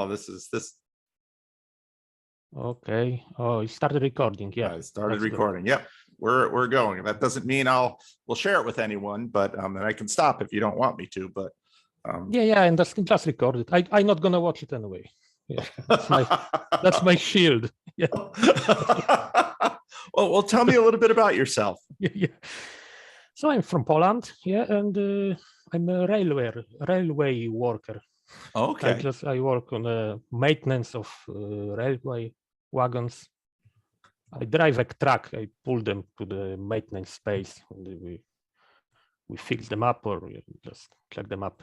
Oh, this. Okay. Oh, it started recording. Yeah. I started recording. Yep. We're going. That doesn't mean we'll share it with anyone, but and I can stop if you don't want me to, but yeah, and that's just recorded. I'm not gonna watch it anyway. Yeah. That's my shield. Yeah. Well, tell me a little bit about yourself. Yeah. So I'm from Poland, yeah, and I'm a railway worker. Okay. I work on the maintenance of railway wagons. I drive a truck. I pull them to the maintenance space, and we fix them up or just check them up.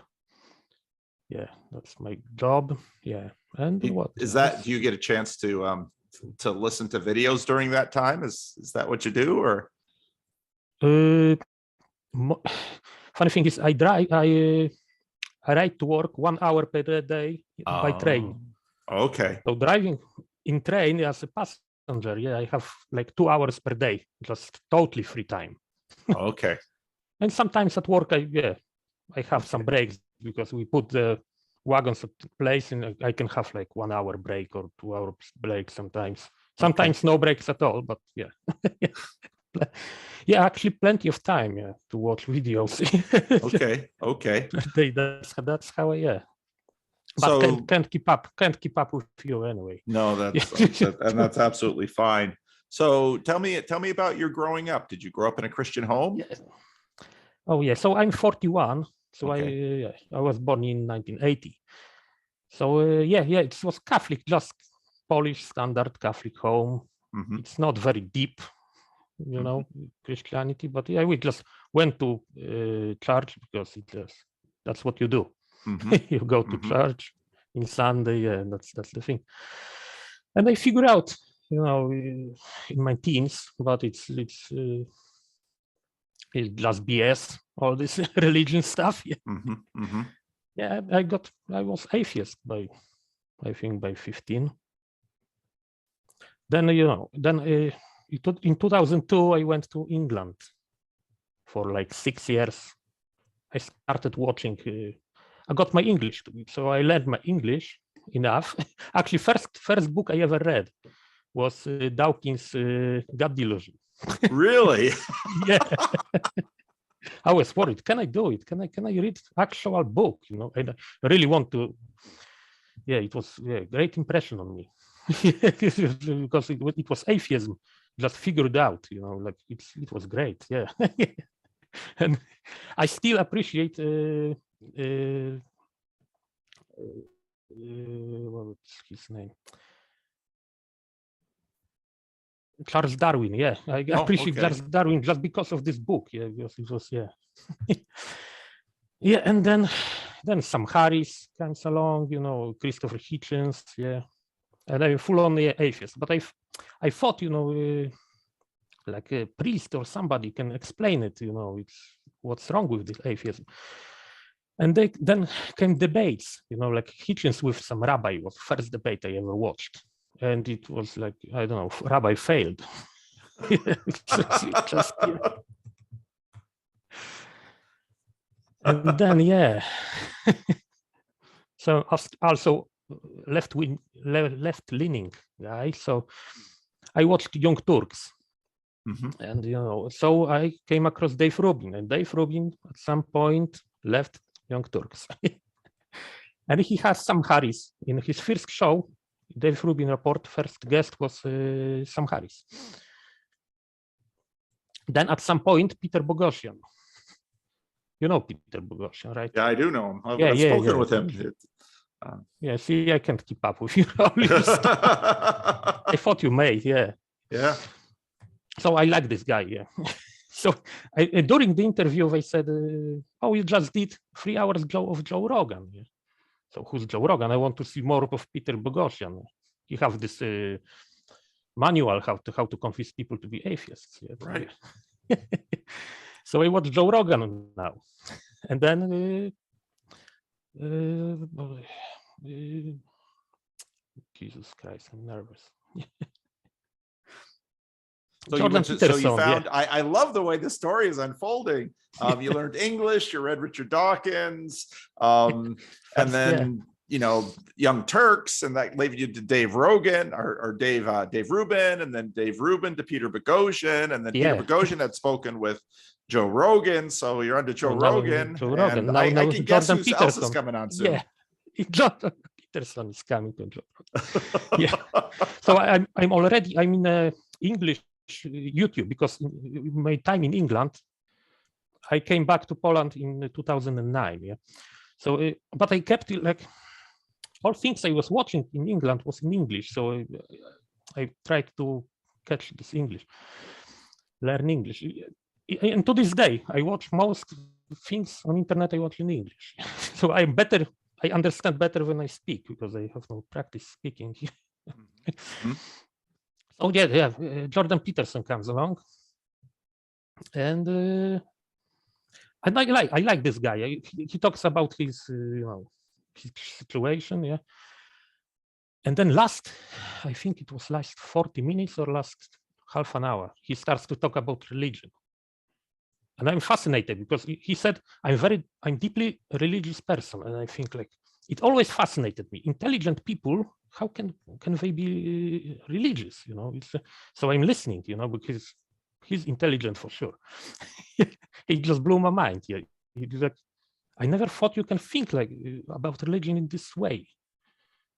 Yeah, that's my job. Yeah, and what is that? Do you get a chance to listen to videos during that time? Is that what you do, or? Funny thing is, I ride to work 1 hour per day by train. Okay. So driving in train as a passenger, yeah, I have like 2 hours per day, just totally free time. Okay. And sometimes at work, I have some breaks because we put the wagons at place, and I can have like 1 hour break or 2 hour break sometimes. Sometimes no breaks at all, but yeah. Yeah, actually plenty of time, yeah, to watch videos. Okay. That's how but so can't keep up with you anyway. No, that's absolutely fine. So tell me about your growing up. Did you grow up in a Christian home? Yeah. Oh yeah, so I'm 41. So okay. I was born in 1980. So it was Catholic, just Polish standard Catholic home. Mm-hmm. It's not very deep, you know, Christianity, but yeah, we just went to church because that's what you do. Mm-hmm. You go to church in Sunday, and that's the thing. And I figured out, you know, in my teens, but it's just BS, all this religion stuff. Yeah. Mm-hmm. Yeah, I was atheist by 15. Then in 2002 I went to England for like 6 years. I started watching. I got my English, so I learned my English enough. Actually, first book I ever read was Dawkins' God Delusion. Really? Yeah. I was worried. Can I do it? Can I read actual book? You know, I really want to. Yeah, it was a great impression on me because it was atheism just figured out. You know, like it was great. Yeah, and I still appreciate. What's his name? Charles Darwin. Yeah, I appreciate Charles Darwin just because of this book. Yeah, because it was yeah, and then Sam Harris comes along. You know, Christopher Hitchens. Yeah, and I'm full on atheist. But I thought, you know, like a priest or somebody can explain it. You know, it's what's wrong with this atheism. And then came debates. You know, like Hitchens with some rabbi was the first debate I ever watched. And it was like, I don't know, rabbi failed. And then, so also left-leaning guy. So I watched Young Turks. And, you know, so I came across Dave Rubin. And Dave Rubin at some point left Young Turks. And he has Sam Harris in his first show. Dave Rubin report, first guest was Sam Harris. Then at some point, Peter Boghossian. You know Peter Boghossian, right? Yeah, I do know him. I've spoken with him. Yeah, see, I can't keep up with you. I thought you may, yeah. Yeah. So I like this guy, yeah. So during the interview, I said, oh, you just did 3 hours of Joe Rogan. Yeah. So who's Joe Rogan? I want to see more of Peter Boghossian. He have this manual how to convince people to be atheists. Yeah. Right. So I watch Joe Rogan now, and then Jesus Christ, I'm nervous. So you found. Yeah. I love the way the story is unfolding. You learned English. You read Richard Dawkins, and then Young Turks, and that led you to Dave Rogan or Dave Rubin, and then Dave Rubin to Peter Boghossian, and then Peter Boghossian had spoken with Joe Rogan, so you're under Joe Rogan. Joe Rogan. And now I can guess Jordan who else is Peterson. coming on soon. Yeah, Jordan Peterson is coming to Joe Rogan. Yeah, so I'm in English YouTube, because in my time in England, I came back to Poland in 2009. Yeah, so but I kept it like all things I was watching in England was in English, so I tried to catch this English, learn English. And to this day, I watch most things on internet I watch in English. So I understand better when I speak, because I have no practice speaking. So yeah, Jordan Peterson comes along, and I like this guy. He talks about his his situation, yeah. And then I think it was last 40 minutes or last half an hour, he starts to talk about religion. And I'm fascinated, because he said, I'm deeply religious person. And I think like, it always fascinated me. Intelligent people, how can they be religious? So I'm listening, because he's intelligent for sure. He just blew my mind. Yeah. He's like, I never thought you can think like about religion in this way.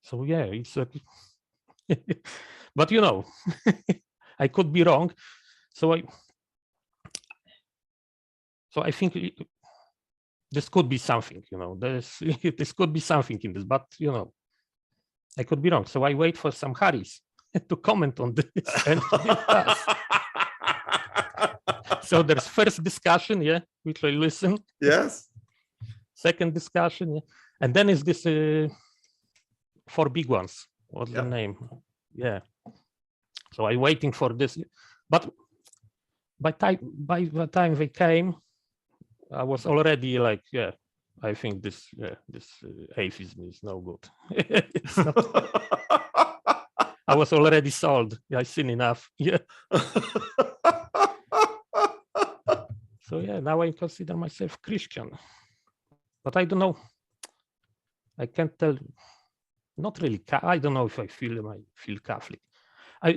So yeah, it's like, but I could be wrong. So I think this could be something, this could be something in this, but I could be wrong. So I wait for some Harris to comment on this. And so there's first discussion, yeah, which I listen. Yes. Second discussion, yeah. And then is this 4 big ones. What's the name? Yeah. So I'm waiting for this, but by the time they came, I was already like, yeah, I think this atheism is no good. I was already sold. Yeah, I've seen enough. Yeah. So yeah, now I consider myself Christian, but I don't know. I can't tell. Not really. I don't know if I feel Catholic.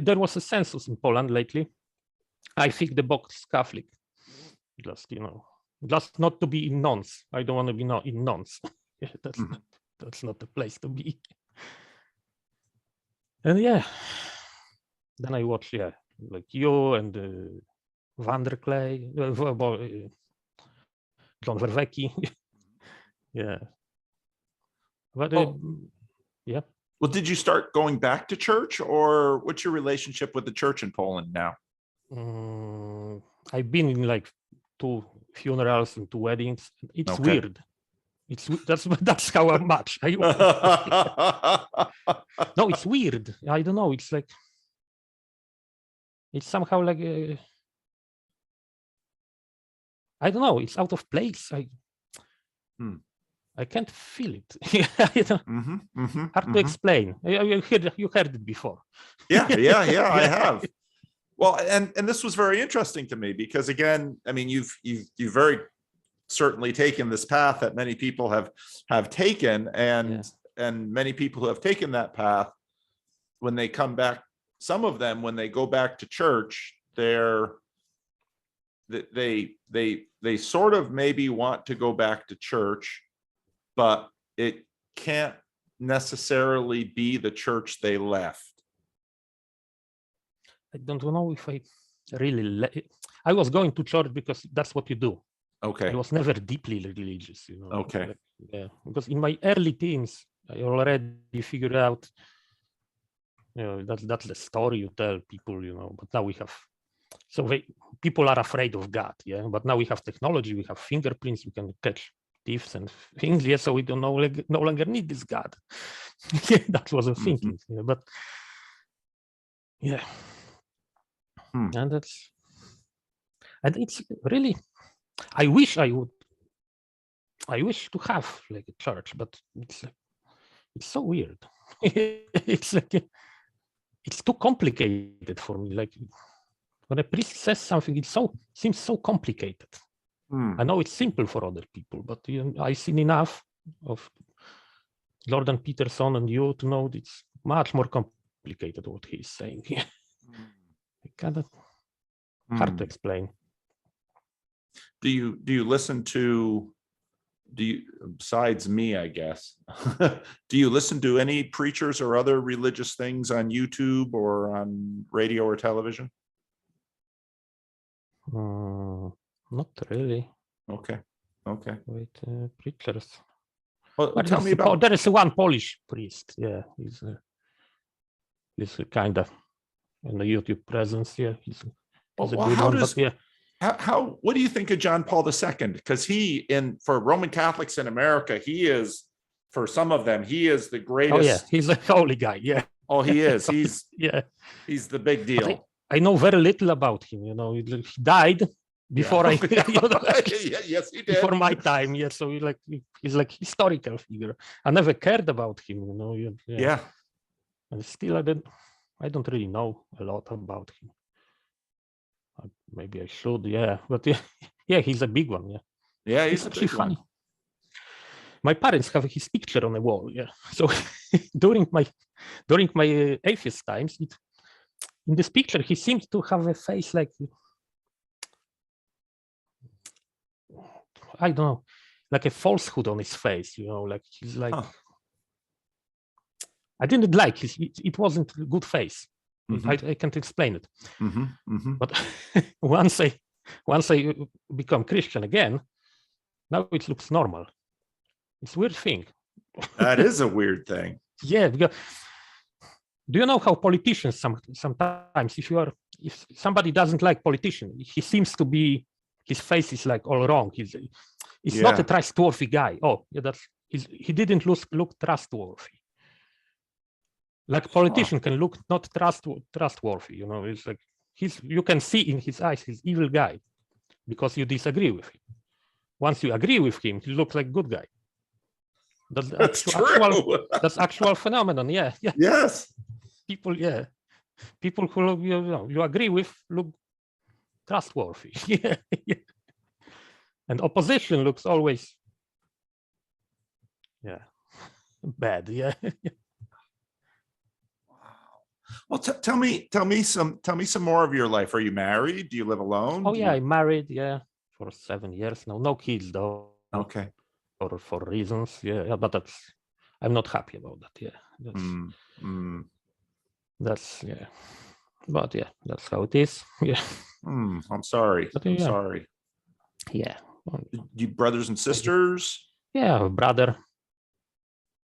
There was a census in Poland lately. I think the box Catholic. Just not to be in nuns. I don't want to be in nuns. That's not the place to be. And yeah, then I watch like you and Vanderklay, John Verwecki. Yeah. But yeah. Well, did you start going back to church, or what's your relationship with the church in Poland now? I've been in like 2 funerals and 2 weddings. It's weird. That's how much. No, it's weird. I don't know. It's like, it's somehow like I don't know. It's out of place. I can't feel it. Hard to explain. You heard it before. Yeah, I have. Well, and this was very interesting to me, because again, I mean, you've very certainly taken this path that many people have taken, and many people who have taken that path, when they come back, some of them, when they go back to church, they sort of maybe want to go back to church, but it can't necessarily be the church they left. I don't know if I really I was going to church because that's what you do. Okay. I was never deeply religious, Okay. Yeah, because in my early teens, I already figured out, that's the story you tell people, but now we have, people are afraid of God, yeah, but now we have technology, we have fingerprints, we can catch thieves and things, yeah, so we don't no longer need this God. Yeah, that was a thinking, but yeah. And it's really, I wish to have like a church, but it's so weird. It's like, it's too complicated for me. Like when a priest says something, seems so complicated. I know it's simple for other people, but I've seen enough of Jordan Peterson and you to know it's much more complicated what he's saying. Kind of hard to explain. Do you listen to, besides me, I guess, do you listen to any preachers or other religious things on YouTube or on radio or television? Not really. Okay. Wait, preachers. Well, tell me about. There is one Polish priest. Yeah, he's kind of in the YouTube presence. Yeah, he's a good one. But yeah. How what do you think of John Paul II? Because for Roman Catholics in America, he is, for some of them, he is the greatest. Oh yeah, he's a holy guy. Yeah. Oh, he is. He's yeah. He's the big deal. I know very little about him. You know, he died before yes, he did. Before my time. Yeah, so he's like historical figure. I never cared about him. You know. Yeah. And still, I don't really know a lot about him. Maybe I should, yeah. But yeah, he's a big one, yeah. Yeah, he's actually funny. One. My parents have his picture on the wall, yeah. So during my atheist times, in this picture, he seems to have a face like, I don't know, like a falsehood on his face, you know, like he's like, I didn't like it wasn't a good face. I can't explain it. But once I become Christian again, now it looks normal. It's a weird thing. That is a weird thing. Yeah, because do you know how politicians sometimes, if somebody doesn't like politician, he seems to be, his face is like all wrong. He's not a trustworthy guy. Oh, yeah, he didn't look trustworthy. Like politician can look not trustworthy, you know. It's like you can see in his eyes he's evil guy because you disagree with him. Once you agree with him, he looks like good guy. That's true. That's actual phenomenon. Yeah. Yes. People who you agree with look trustworthy. Yeah. And opposition looks always bad. Yeah. Well, tell me some more of your life. Are you married? Do you live alone? Oh yeah, I'm married. Yeah, for 7 years now. No kids though. Okay. For reasons. Yeah, but I'm not happy about that. Yeah. That's yeah. But yeah, that's how it is. Yeah. I'm sorry. I'm sorry. Yeah. You brothers and sisters? Yeah, a brother.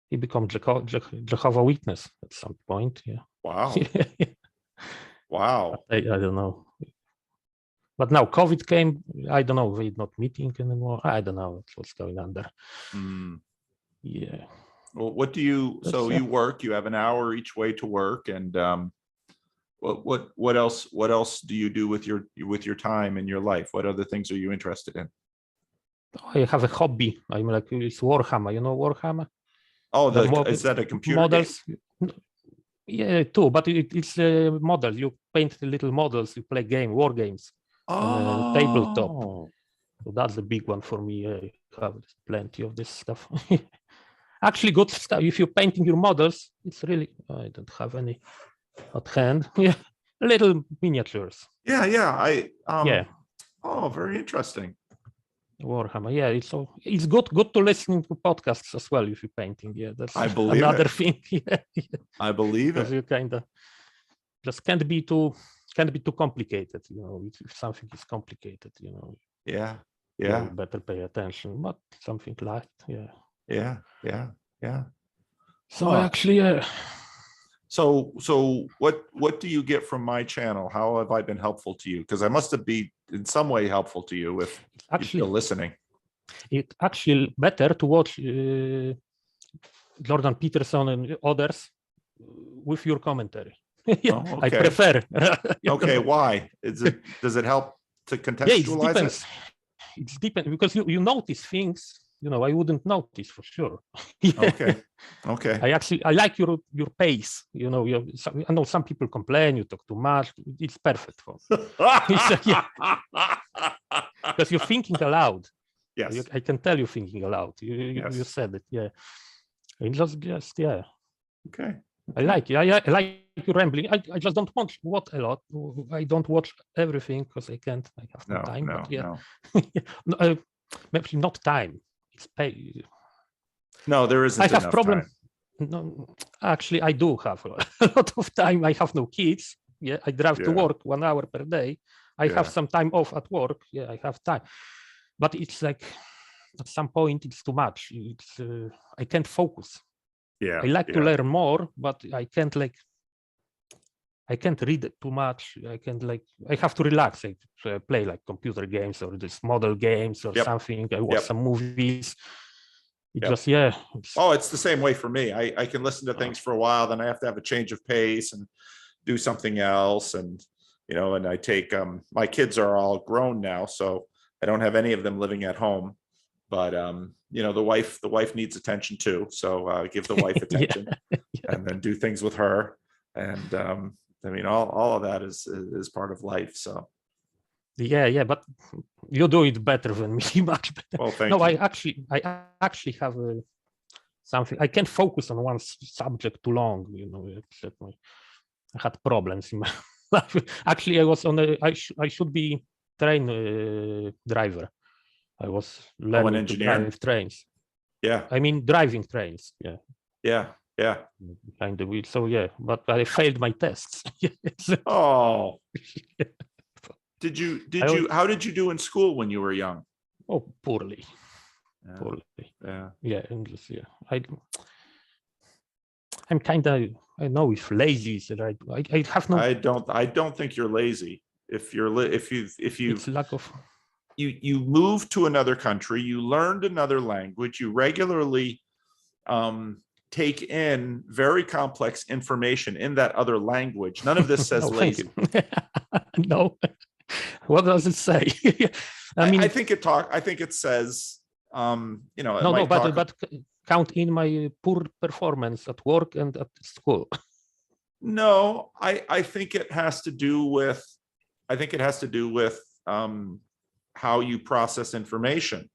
He became Jehovah's Witness at some point. Yeah. Wow. Wow. I don't know. But now COVID came. I don't know. We're not meeting anymore. I don't know what's going on there. Yeah. Well, what do you? So you work. You have an hour each way to work, and what else? What else do you do with your time in your life? What other things are you interested in? I have a hobby. I'm like, it's Warhammer. You know Warhammer? Oh, is that a computer models? Game? Yeah, too. But it's a model. You paint the little models. You play war games. On a tabletop. So that's the big one for me. I have plenty of this stuff. Actually, good stuff. If you're painting your models, it's really. I don't have any at hand. Yeah, little miniatures. Yeah. Yeah. Oh, very interesting. Warhammer. Yeah, it's good to listen to podcasts as well if you're painting. Yeah, that's another thing. Yeah. I believe it. You kind of just can't be too complicated. You know, if something is complicated, you know. Yeah. You better pay attention. But something light. Yeah. Yeah. So actually, So what do you get from my channel? How have I been helpful to you? Because I must have been in some way helpful to you if you're still listening. It's actually better to watch Jordan Peterson and others with your commentary. Okay. I prefer. Okay, why? Does it help to contextualize it? It depends because you notice things. You know, I wouldn't notice for sure. Okay. I like your pace. You know, I know some people complain you talk too much. It's perfect for me. Because you're thinking aloud. Yes. I can tell you're thinking aloud. You said it. Yeah. Just yeah. Okay. I like it. I like you rambling. I just don't watch a lot. I don't watch everything because I can't. I have no time. But yeah, no, maybe not time. It's pay. No, there isn't I have enough problem. time. No, actually, I do have a lot of time. I have no kids. Yeah, I drive to work 1 hour per day. I have some time off at work. Yeah, I have time, but it's like at some point it's too much. It's I can't focus. Yeah, I like to learn more, but I can't read too much. I can't I have to relax. I play like computer games or this model games or something. I watch some movies. It just Oh, it's the same way for me. I can listen to things for a while, then I have to have a change of pace and do something else. And and I take my kids are all grown now, so I don't have any of them living at home. But the wife needs attention too. So give the wife attention and then do things with her. And I mean, all of that is part of life. So yeah, but you do it better than me, much better. Well, thank no, you. I actually have something. I can't focus on one subject too long. I had problems in my life. Actually, I was on I should be train driver. I was learning to drive trains. Yeah. I mean, driving trains. Yeah. Yeah. Behind the wheel. So yeah, but I failed my tests. Oh. How did you do in school when you were young? Oh, poorly. Yeah. Poorly. Yeah. English. Yeah. I'm kind of. I know it's lazy. So I have no. I don't think you're lazy. If you It's lack of. You moved to another country, you learned another language, you regularly take in very complex information in that other language. None of this says lazy. No. What does it say? I mean, I think it says but count in my poor performance at work and at school. No, I think it has to do with how you process information.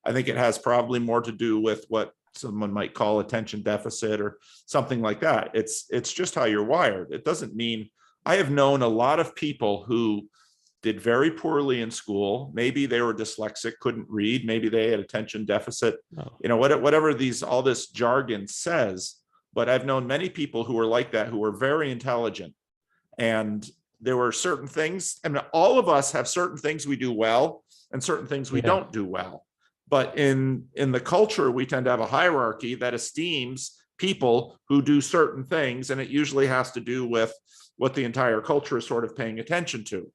I think it has probably more to do with what someone might call attention deficit or something like that. It's just how you're wired. It doesn't mean. I have known a lot of people who did very poorly in school. Maybe they were dyslexic, couldn't read. Maybe they had attention deficit. Whatever all this jargon says. But I've known many people who were like that, who were very intelligent. And there were certain things, I mean, all of us have certain things we do well and certain things we don't do well. But in the culture, we tend to have a hierarchy that esteems people who do certain things. And it usually has to do with what the entire culture is sort of paying attention to.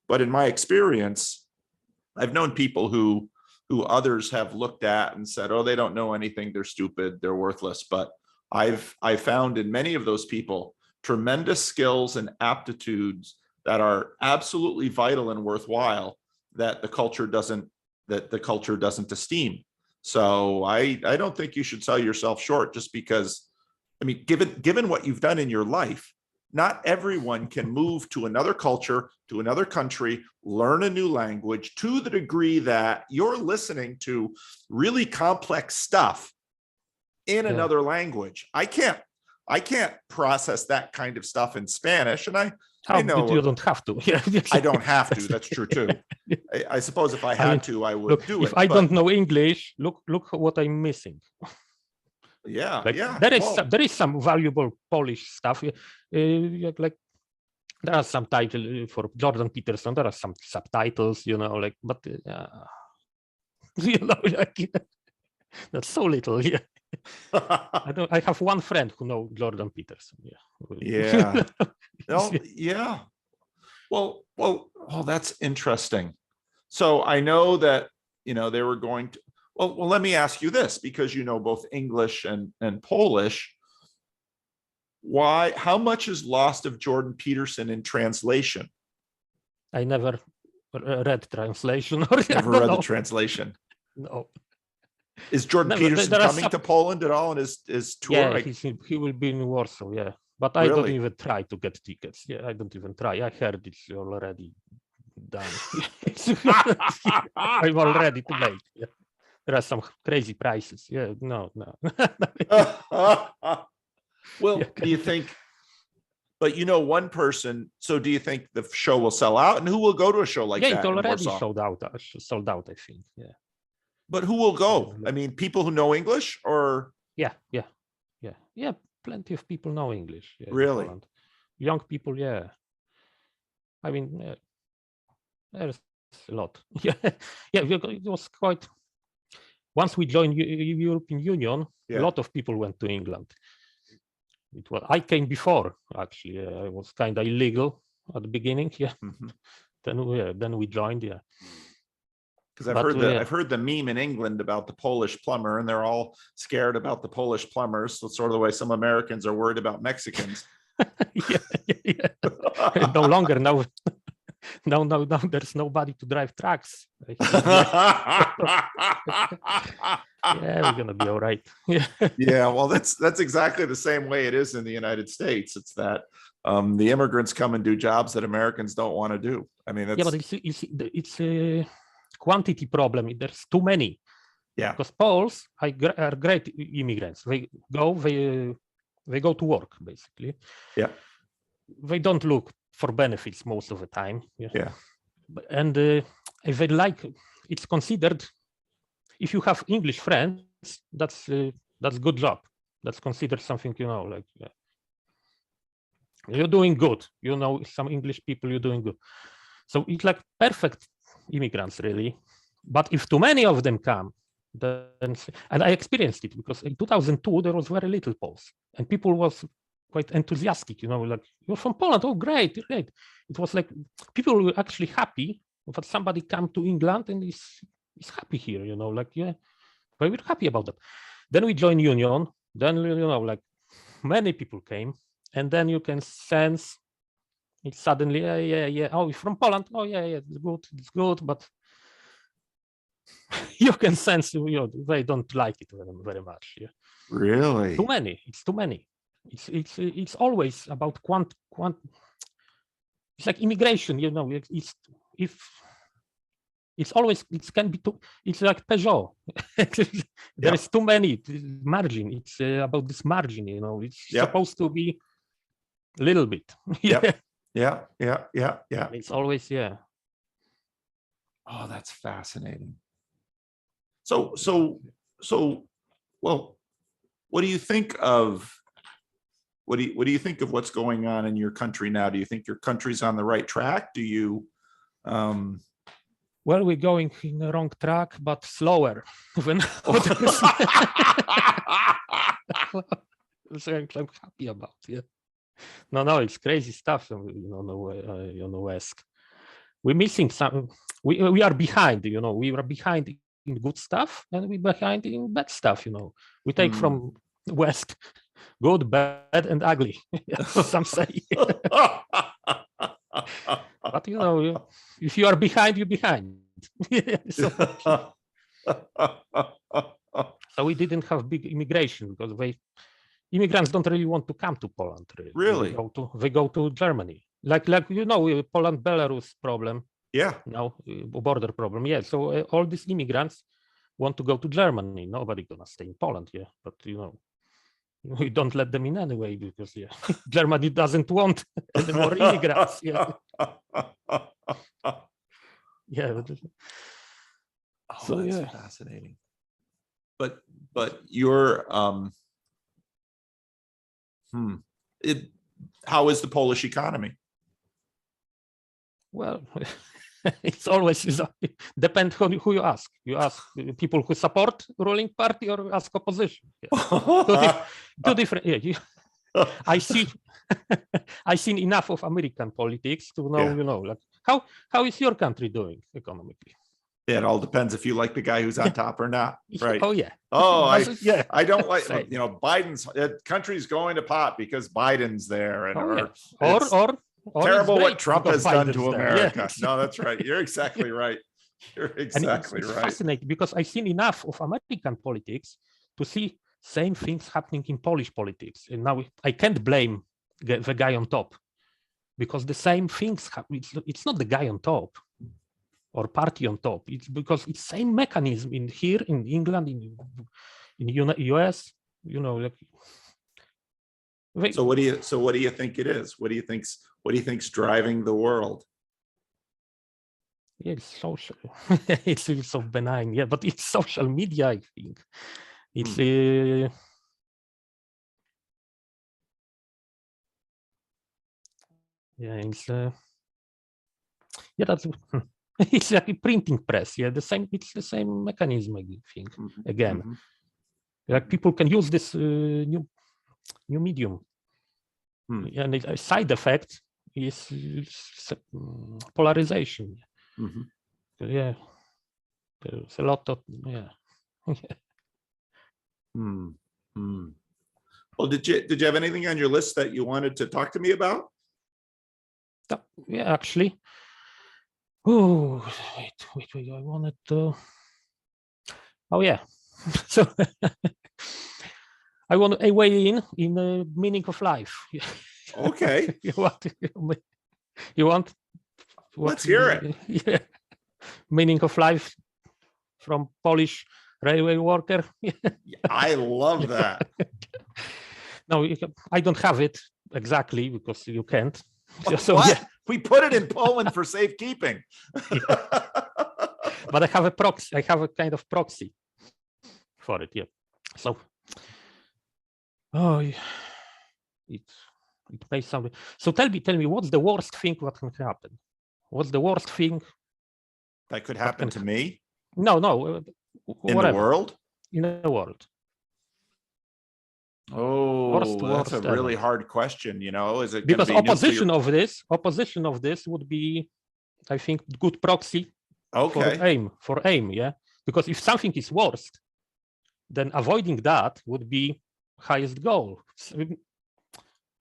But in my experience, I've known people who others have looked at and said, oh, they don't know anything. They're stupid. They're worthless. But I've found in many of those people tremendous skills and aptitudes that are absolutely vital and worthwhile that the culture doesn't esteem. So I don't think you should sell yourself short just because, I mean, given what you've done in your life, not everyone can move to another culture, to another country, learn a new language to the degree that you're listening to really complex stuff in another language. I can't process that kind of stuff in Spanish. And I know you don't have to. I don't have to. That's true too. I suppose if I had to, I would do it. If I don't know English, look what I'm missing. Yeah, There is some valuable Polish stuff. Like there are some titles for Jordan Peterson. There are some subtitles, but that's so little. Yeah. I have one friend who knows Jordan Peterson. Yeah. Yeah. Well, that's interesting. So I know that, they were going to, well, let me ask you this, because you know both English and Polish. How much is lost of Jordan Peterson in translation? I never read translation. Never read the translation. No. Is Jordan Peterson coming to Poland at all in his tour? Yeah, he will be in Warsaw, yeah. But I don't even try to get tickets. Yeah, I don't even try. I heard it's already done. I'm already too late. Yeah. there are some crazy prices. Yeah, no. Well, Yeah, do you think, but you know, one person, so do you think the show will sell out, and who will go to a show like yeah, it that in already Warsaw? sold out, I think. Yeah. But who will go? I mean, people who know English, or Yeah. Plenty of people know English. Yeah, in really? Poland. Young people, yeah. I mean, there's a lot. Yeah, it was quite. Once we joined European Union, Yeah. a lot of people went to England. I came before, actually. I was kind of illegal at the beginning. Yeah. Mhm. Then we joined. Yeah. Because I've heard the meme in England about the Polish plumber, and they're all scared about the Polish plumbers. So it's sort of the way some Americans are worried about Mexicans. Yeah. No longer now. No, there's nobody to drive trucks. Yeah, we're gonna be all right. Yeah. Yeah, well, that's exactly the same way it is in the United States. It's that the immigrants come and do jobs that Americans don't want to do. I mean, Yeah, but it's a quantity problem. There's too many. Yeah. Because Poles are great immigrants. They go to work, basically. Yeah. They don't look for benefits most of the time. Yeah. And if they like, it's considered, if you have English friends, that's good job. That's considered something, like you're doing good. Some English people, you're doing good. So it's like perfect immigrants, really. But if too many of them come, then, and I experienced it, because in 2002 there was very little Poles, and people was quite enthusiastic, like, you're from Poland, oh great. It was like people were actually happy that somebody come to England and is happy here, like, yeah, we were happy about that. Then we joined Union, then like many people came, and then you can sense it suddenly, yeah, oh, you're from Poland, oh yeah, it's good, but you can sense they don't like it very much. Yeah. Really? Too many. It's too many. It's always about quant. It's like immigration. It can be too. It's like Peugeot. There is too many margin. It's about this margin. It's supposed to be a little bit. Yeah. It's always Oh, that's fascinating. So, well, what do you think of what's going on in your country now? Do you think your country's on the right track? Do you? Well, we're going in the wrong track, but slower. I'm happy about. Yeah. No, it's crazy stuff on the West. We're missing some. We are behind. We are behind in good stuff, and we're behind in bad stuff. We take from West good, bad, and ugly. Some say. But if you are behind, you're behind. So we didn't have big immigration, because immigrants don't really want to come to Poland. Really? They go to Germany. Like Poland-Belarus problem. Yeah. Now border problem. Yeah. So all these immigrants want to go to Germany. Nobody gonna stay in Poland. Yeah. But we don't let them in anyway, because Germany doesn't want any more immigrants. Yeah. Yeah. So that's fascinating. But you're how is the Polish economy? Well, it's always depends on who you ask. You ask people who support ruling party, or ask opposition. Yeah. Two different. Yeah, I see. I seen enough of American politics to know, like how is your country doing economically? Yeah, it all depends if you like the guy who's on top or not, right? Oh yeah. Oh, I don't like Biden's country's going to pot because Biden's there, and or terrible what Trump has done to America. Yeah. No, that's right. You're exactly right. You're exactly it's right. Fascinating, because I've seen enough of American politics to see same things happening in Polish politics, and now I can't blame the guy on top, because the same things happen. It's not the guy on top. or party on top. It's because it's same mechanism in here in England, in US, you know, like. So what do you think it is? What do you think's driving the world? Yeah, it's social. It's so benign, yeah, but it's social media, I think. It's yeah, it's yeah, that's it's like a printing press. Yeah, it's the same mechanism, I think. Again, like people can use this new medium, and a side effect is polarization. Yeah, there's a lot of Well, did you have anything on your list that you wanted to talk to me about? Yeah, actually. Oh, wait, I wanted to. Oh yeah, so I want a way in the meaning of life. Okay. You want? Let's hear it. Yeah. Meaning of life from Polish railway worker. I love that. No, I don't have it exactly because you can't. So what? Yeah. We put it in Poland for safekeeping. But I have a proxy. I have a kind of proxy for it. Yeah. So, it makes something. So tell me, what's the worst thing that can happen? What's the worst thing that could happen to me? No, in the world. In the world. Oh, that's a really hard question. You know, is it because be opposition of this would be, I think, good proxy. Okay. For aim, yeah. Because if something is worst, then avoiding that would be highest goal.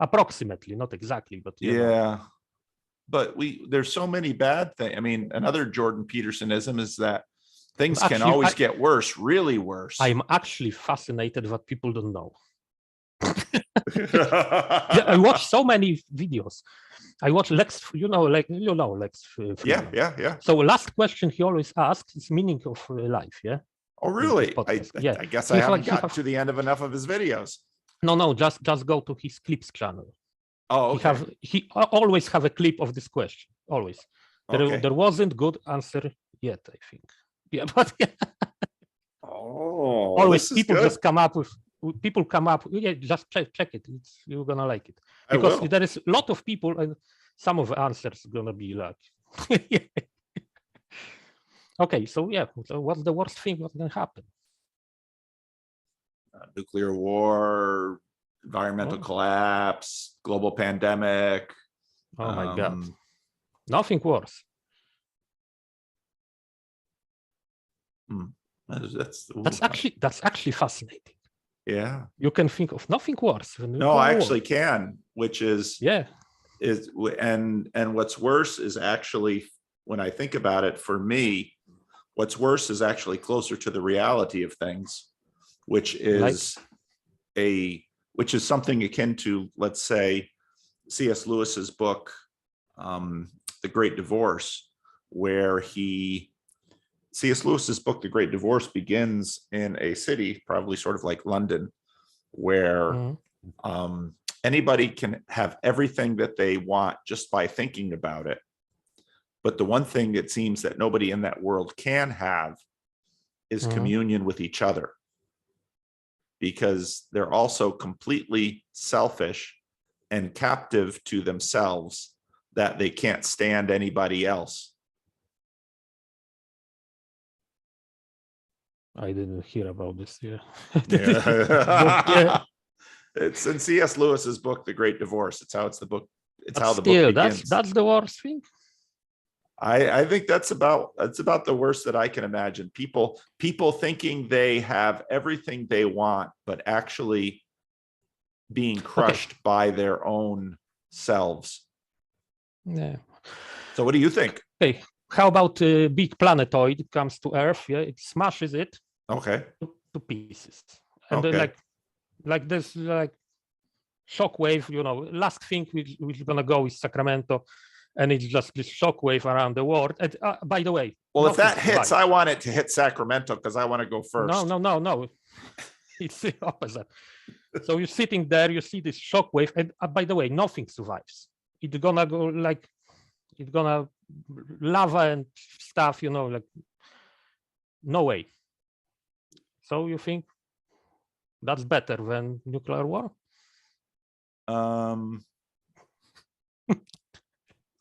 Approximately, not exactly, but yeah. But there's so many bad things. I mean, another Jordan Petersonism is that things can always get worse, really worse. I'm actually fascinated what people don't know. Yeah, I watch so many videos. I watch Lex, Lex. Yeah. So last question he always asks is meaning of life. Yeah. Oh, really? I guess I haven't gotten to the end of enough of his videos. No, just go to his clips channel. Oh, okay. He always have a clip of this question. Always. There wasn't good answer yet, I think. Yeah, but always people just come up with. People come up. Yeah, just check it. You're gonna like it because there is a lot of people, and some of the answers gonna be like. Okay, so yeah, so what's the worst thing that can happen? Nuclear war, environmental collapse, global pandemic. Oh my God, nothing worse. That's actually fascinating. Yeah, you can think of nothing worse. No, I actually can, which is and what's worse is actually, when I think about it, for me, what's worse is actually closer to the reality of things, which is something akin to, let's say, C.S. Lewis's book, The Great Divorce, where C.S. Lewis's book, The Great Divorce, begins in a city, probably sort of like London, where anybody can have everything that they want just by thinking about it. But the one thing it seems that nobody in that world can have is communion with each other, because they're also completely selfish and captive to themselves, that they can't stand anybody else. I didn't hear about this. Yeah. It's in C.S. Lewis's book, The Great Divorce. It's how the book begins. That's the worst thing. I think that's about the worst that I can imagine. People thinking they have everything they want, but actually being crushed by their own selves. Yeah. So what do you think? Okay. How about a big planetoid? It comes to Earth. Yeah, it smashes it. Okay. To pieces. And then like this, like Shockwave. Last thing we're gonna go is Sacramento. and it's just this shockwave around the world. And by the way, Well, if that nothing hits, survives. I want it to hit Sacramento because I want to go first. No. It's the opposite. So you're sitting there, you see this shockwave, and by the way, nothing survives. It's gonna go like, it's gonna lava and stuff, like no way. So you think that's better than nuclear war?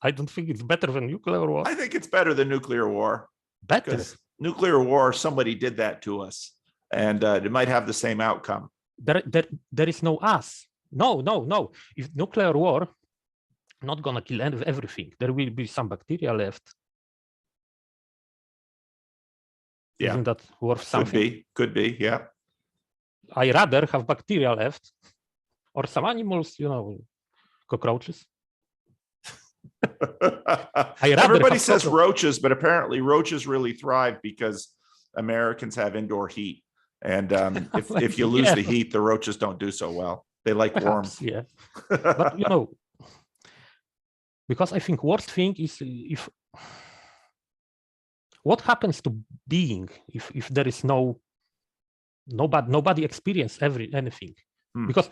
I don't think it's better than nuclear war. I think it's better than nuclear war. Better. Because nuclear war, somebody did that to us, and it might have the same outcome. There is no us. No. If nuclear war, not gonna kill everything. There will be some bacteria left. Yeah. Isn't that worth something? Could be, yeah. I rather have bacteria left, or some animals, cockroaches. Everybody says roaches, but apparently roaches really thrive because Americans have indoor heat. And if you lose the heat, the roaches don't do so well. They like warmth. Yeah. But because I think worst thing is if what happens to being if there is nobody experience anything. Because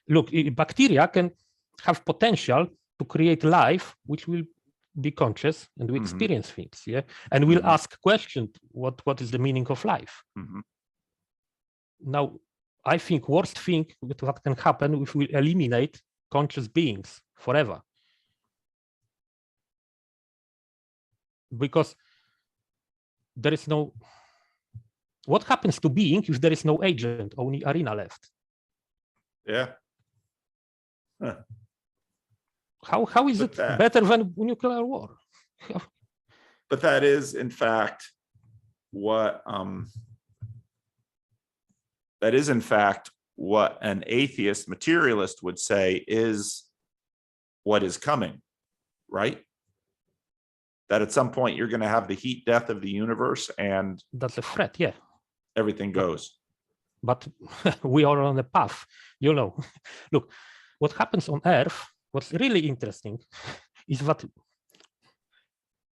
look, bacteria can have potential to create life which will be conscious and we experience things, and we'll ask questions, what is the meaning of life. Now I think worst thing that can happen if we eliminate conscious beings forever, because there is no, what happens to being if there is no agent, only arena left? Yeah. Huh. How is it better than nuclear war? But that is in fact what an atheist materialist would say is what is coming, right? That at some point you're going to have the heat death of the universe and that's a threat, yeah. Everything goes. But we are on a path, Look, what happens on Earth, what's really interesting is that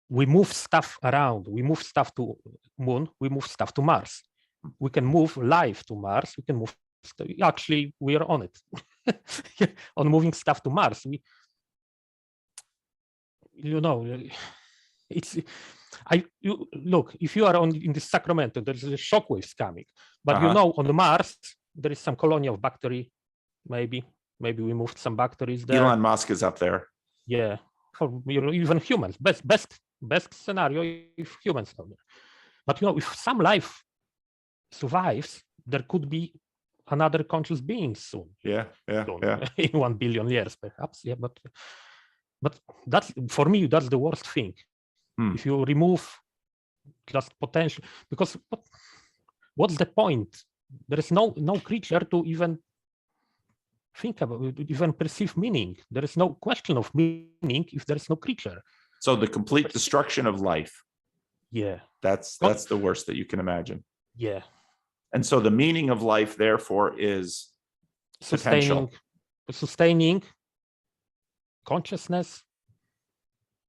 we move stuff around. We move stuff to Moon, we move stuff to Mars. We can move life to Mars. We can move, actually, we are on it, on moving stuff to Mars. Look, if you are in the Sacramento, there's a shockwaves coming. But on Mars, there is some colony of bacteria. Maybe we moved some bacteria there. Elon Musk is up there. Yeah, or even humans. Best scenario if humans are there. But if some life survives, there could be another conscious being soon. Yeah. In 1 billion years, perhaps. Yeah, but that's, for me, that's the worst thing. If you remove just potential, because what's the point? There is no creature to even think about, even perceive meaning. There is no question of meaning if there is no creature. So the complete destruction of life. Yeah. That's the worst that you can imagine. Yeah. And so the meaning of life, therefore, is potential. Sustaining consciousness,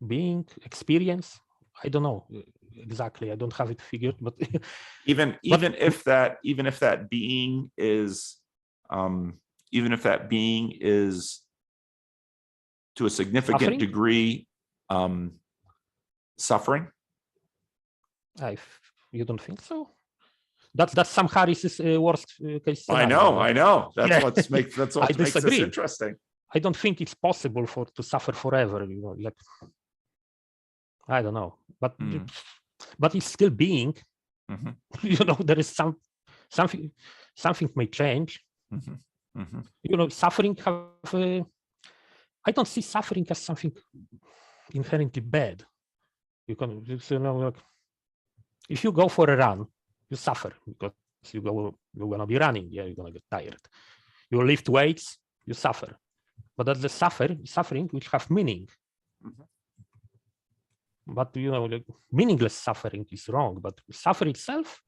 being, experience. I don't know exactly. I don't have it figured, but even if that being is to a significant degree suffering. You don't think so? That's Sam Harris's worst case scenario. I know. That's what makes this interesting. I don't think it's possible to suffer forever. I don't know, but it's still being. There is something may change. Suffering I don't see suffering as something inherently bad. You can, if you go for a run, you suffer because you're gonna be running. Yeah, you're gonna get tired. You lift weights, you suffer. But that's the suffering which have meaning. But meaningless suffering is wrong. But suffer itself,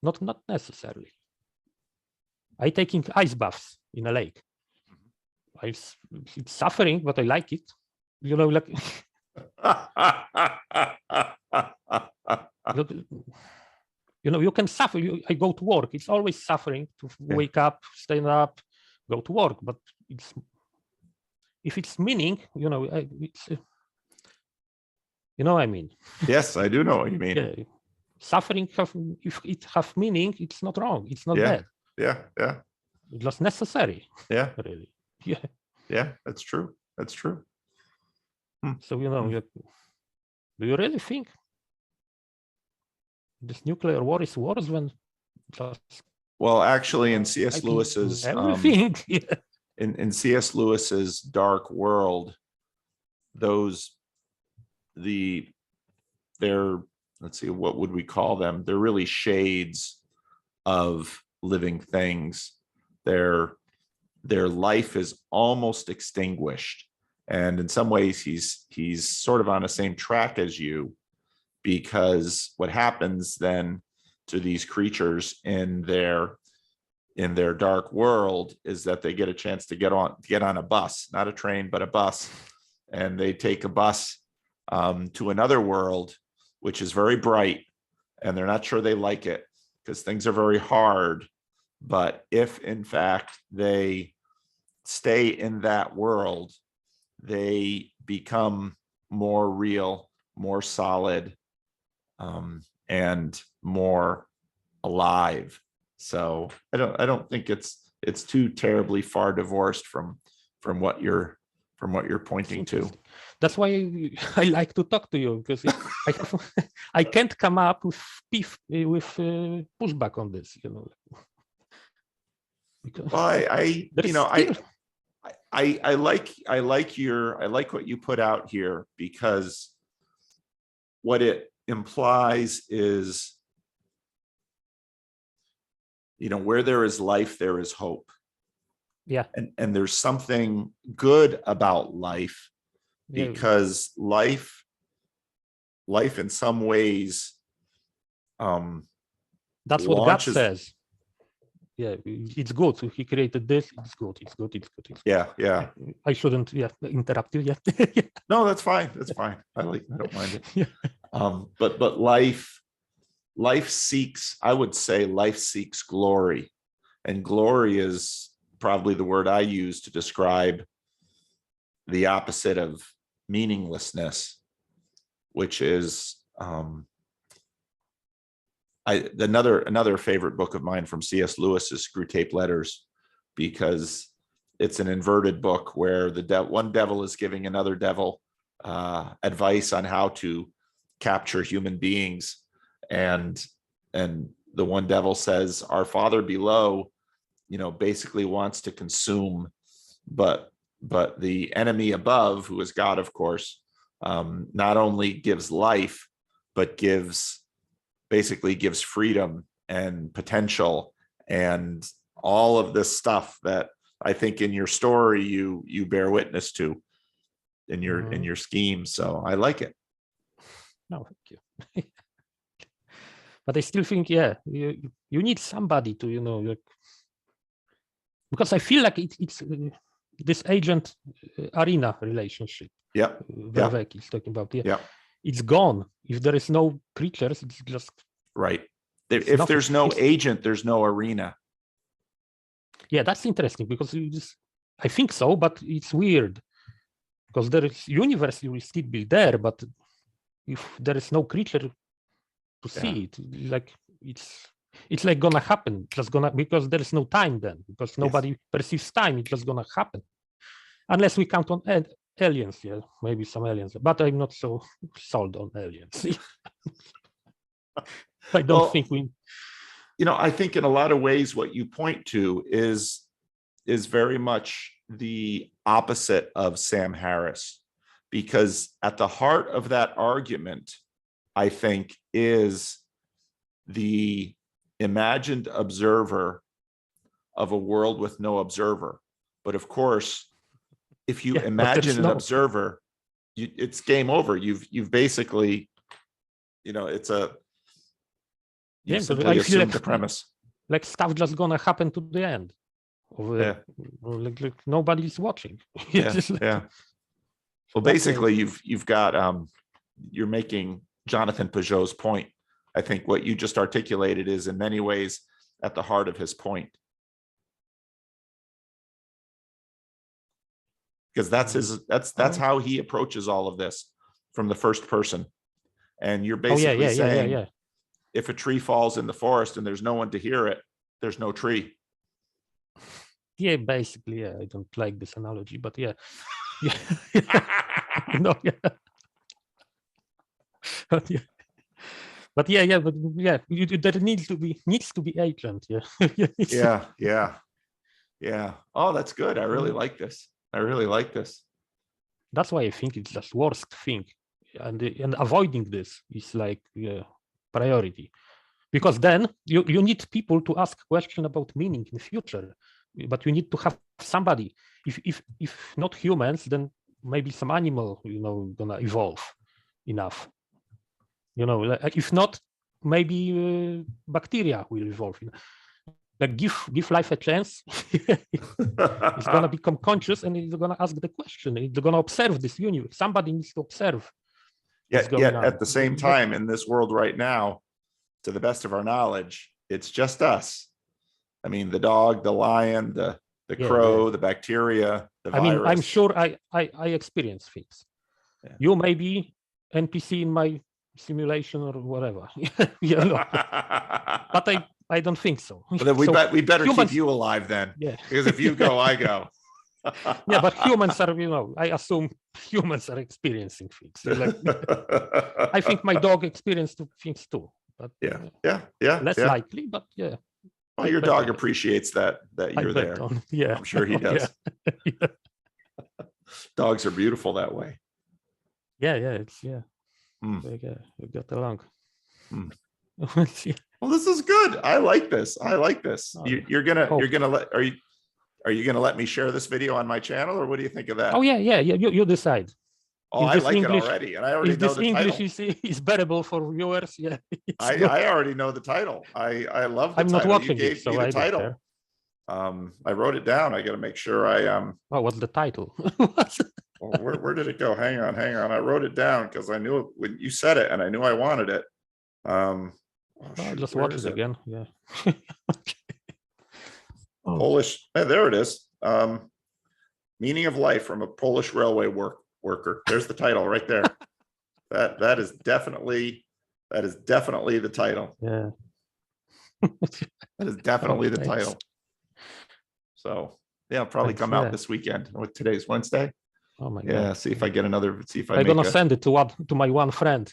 not necessarily. I taking ice baths in a lake. It's suffering, but I like it. Look, you can suffer. I go to work. It's always suffering to wake up, stand up, go to work. But if it's meaning, it's, what I mean. Yes, I do know what you mean. Yeah. Suffering, if it have meaning, it's not wrong. It's not bad. Yeah, yeah. It's just necessary. Yeah, really. Yeah, yeah. That's true. That's true. So do you really think this nuclear war is worse than just? Well, actually, in C.S. Lewis's everything, in C.S. Lewis's Dark World, they're let's see, what would we call them? They're really shades of living things. Their life is almost extinguished, and in some ways, he's sort of on the same track as you, because what happens then to these creatures in their dark world is that they get a chance to get on a bus, not a train, but a bus, and they take a bus to another world, which is very bright, and they're not sure they like it because things are very hard. But if in fact they stay in that world, they become more real, more solid, and more alive. So I don't think it's too terribly far divorced from what you're pointing to. That's why I like to talk to you, because I can't come up with pushback on this, Because well, I like what you put out here, because what it implies is, where there is life, there is hope. Yeah. And there's something good about life, because life in some ways, that's what God says. Yeah, it's good. He created this. It's good. It's good. It's good. It's good. Yeah. I shouldn't interrupt you yet. No, that's fine. That's fine. I don't mind it. Yeah. But life seeks, I would say, life seeks glory, and glory is probably the word I use to describe the opposite of meaninglessness, which is another favorite book of mine from C.S. Lewis is Screwtape Letters, because it's an inverted book where one devil is giving another devil advice on how to capture human beings, and the one devil says, "Our Father below, basically wants to consume, but the enemy above, who is God, of course, not only gives life, but basically gives freedom and potential and all of this stuff that I think in your story you bear witness to in your scheme." So I like it. No, thank you. But I still think, you need somebody to, because I feel like it's this agent arena relationship. Yeah. Verwek is talking about. Yeah. It's gone. If there is no creatures, it's just right. If there's no agent, there's no arena. Yeah, that's interesting, because I think so, but it's weird, because there is universe will still be there, but if there is no creature to see it, like it's like gonna happen, because there is no time then, because nobody perceives time. It's just gonna happen, unless we count on aliens. Yeah, maybe some aliens, but I'm not so sold on aliens. I don't think we. I think in a lot of ways what you point to is very much the opposite of Sam Harris, because at the heart of that argument, I think, is the imagined observer of a world with no observer. But of course, if you imagine an observer, it's game over. You've basically, it's you simply assume the premise. Like stuff just gonna happen to the end. Like nobody's watching. So Well, basically, you've got you're making Jonathan Peugeot's point. I think what you just articulated is in many ways at the heart of his point. Because that's how he approaches all of this from the first person. And you're basically saying, if a tree falls in the forest and there's no one to hear it, there's no tree. Yeah, basically, yeah. I don't like this analogy, but yeah. No, yeah. But yeah. But yeah, there needs to be agent, yeah. Yeah. Oh, that's good. I really like this. That's why I think it's the worst thing, and avoiding this is like priority, because then you need people to ask questions about meaning in the future, but you need to have somebody. If not humans, then maybe some animal, gonna evolve enough. If not, maybe bacteria will evolve. Like give life a chance. It's gonna become conscious and it's gonna ask the question. It's gonna observe this universe. Somebody needs to observe. Yet at the same time, in this world right now, to the best of our knowledge, it's just us. I mean, the dog, the lion, the crow, the bacteria, the virus. I'm sure I experience things. Yeah. You may be NPC in my simulation or whatever. But I don't think so. Well, then we better humans, keep you alive then. Yeah. Because if you go, I go. Yeah, but humans are, I assume humans are experiencing things. Like, I think my dog experienced things too. But less likely, but yeah. Well, your dog appreciates that you're there. Yeah. I'm sure he does. Yeah. Dogs are beautiful that way. Yeah. We got along. Well, this is good. I like this. You're gonna let are you gonna let me share this video on my channel, or what do you think of that? Oh yeah. You decide. Oh, I like it already, and I already know the English title. is bearable for viewers. Yeah, I already know the title. I love the I'm title. not watching you gave it, so me the I title. I wrote it down. I got to make sure I Oh, what's the title? Well, where did it go? Hang on. I wrote it down because I knew it when you said it, and I knew I wanted it. Shoot, just watch it again. Yeah. Polish. There it is. Meaning of life from a Polish railway worker. There's the title right there. that is definitely the title. Yeah. That is definitely the title. So yeah, it'll probably come out this weekend. Today's Wednesday. Oh my God. Yeah, see if I get another. See if I'm gonna send it to my one friend.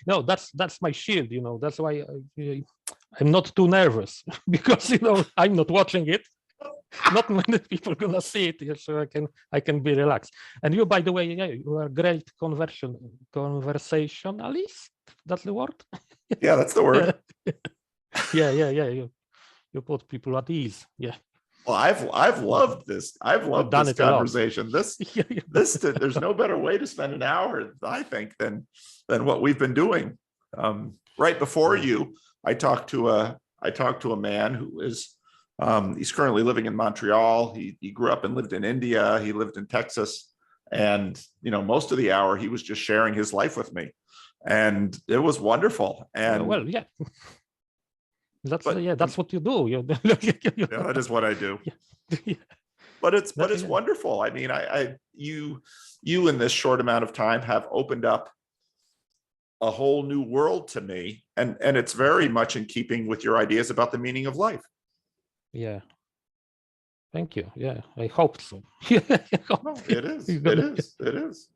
No, that's my shield. That's why I'm not too nervous because I'm not watching it. Not many people gonna see it, so I can be relaxed. And you, by the way, you are a great conversationalist. That's the word. Yeah, that's the word. Yeah. You put people at ease. Yeah. Well, I've loved this. I've loved this conversation. This there's no better way to spend an hour, I think, than what we've been doing. Right before you, I talked to a man who is he's currently living in Montreal. He grew up and lived in India. He lived in Texas, and most of the hour he was just sharing his life with me, and it was wonderful. And well, yeah. That's what you do. That is what I do. Yeah. But it's wonderful. I mean, you in this short amount of time have opened up a whole new world to me, and it's very much in keeping with your ideas about the meaning of life. Yeah. Thank you. Yeah, I hope so. No, it is. It is.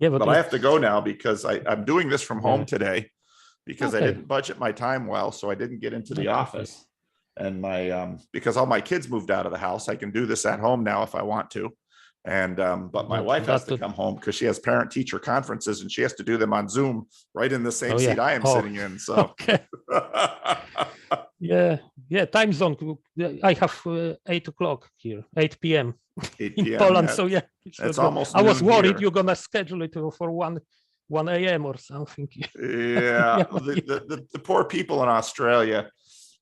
Yeah, but I have to go now because I'm doing this from home today. Because I didn't budget my time well, so I didn't get into the office. And because all my kids moved out of the house, I can do this at home now if I want to. And but my wife has to come home because she has parent-teacher conferences and she has to do them on Zoom right in the same seat I am sitting in. So yeah, time zone. I have 8 o'clock here, 8 p.m. 8 p.m. in Poland. So yeah, it's almost. I was worried you're gonna schedule it for 1 a.m. or something. Yeah, the poor people in Australia.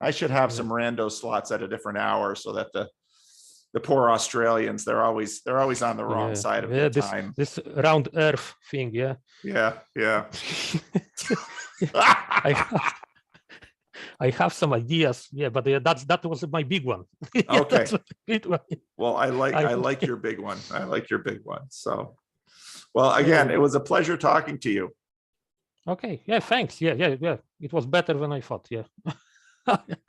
I should have some rando slots at a different hour so that the poor Australians, they're always on the wrong side of the time. This round earth thing, yeah. Yeah. I have some ideas, yeah, but that was my big one. Okay. Big one. Well, I like your big one. I like your big one. So, well, again, it was a pleasure talking to you. Okay. Yeah. Thanks. Yeah. It was better than I thought. Yeah.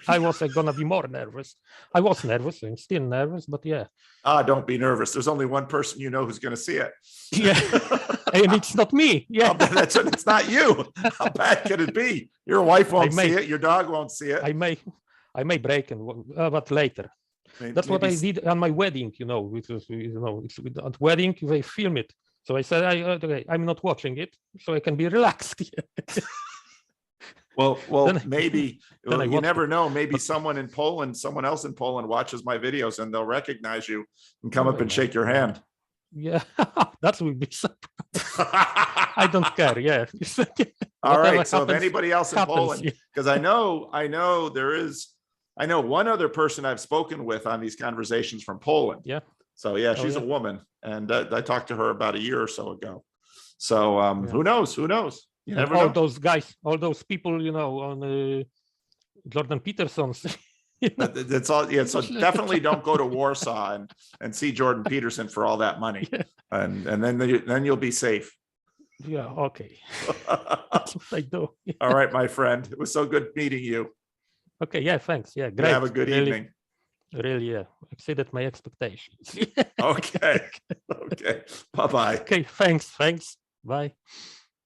I was gonna be more nervous. I was nervous. I'm still nervous, but yeah. Don't be nervous. There's only one person you know who's going to see it. Yeah. And it's not me. Yeah. It's not you. How bad could it be? Your wife won't see it. Your dog won't see it. I may break but later. That's what I did on my wedding. Which was, it's at wedding they film it. So I said, I'm not watching it, so I can be relaxed. Well, maybe you never know. Maybe someone else in Poland watches my videos and they'll recognize you and come up and shake your hand. Yeah, that would be something. I don't care. Yeah. All right. So if anybody else in Poland, because I know one other person I've spoken with on these conversations from Poland. Yeah. So yeah, she's a woman, and I talked to her about a year or so ago. So who knows? Who knows? You never know. Those guys, all those people, on Jordan Peterson's. That's all. Yeah. So definitely don't go to Warsaw and see Jordan Peterson for all that money, and then you'll be safe. Yeah. Okay. That's what I do. All right, my friend. It was so good meeting you. Okay. Yeah. Thanks. Yeah. Great. Have a good evening. Really, yeah. Exceeded my expectations. Okay. Bye-bye. Okay. Thanks. Bye.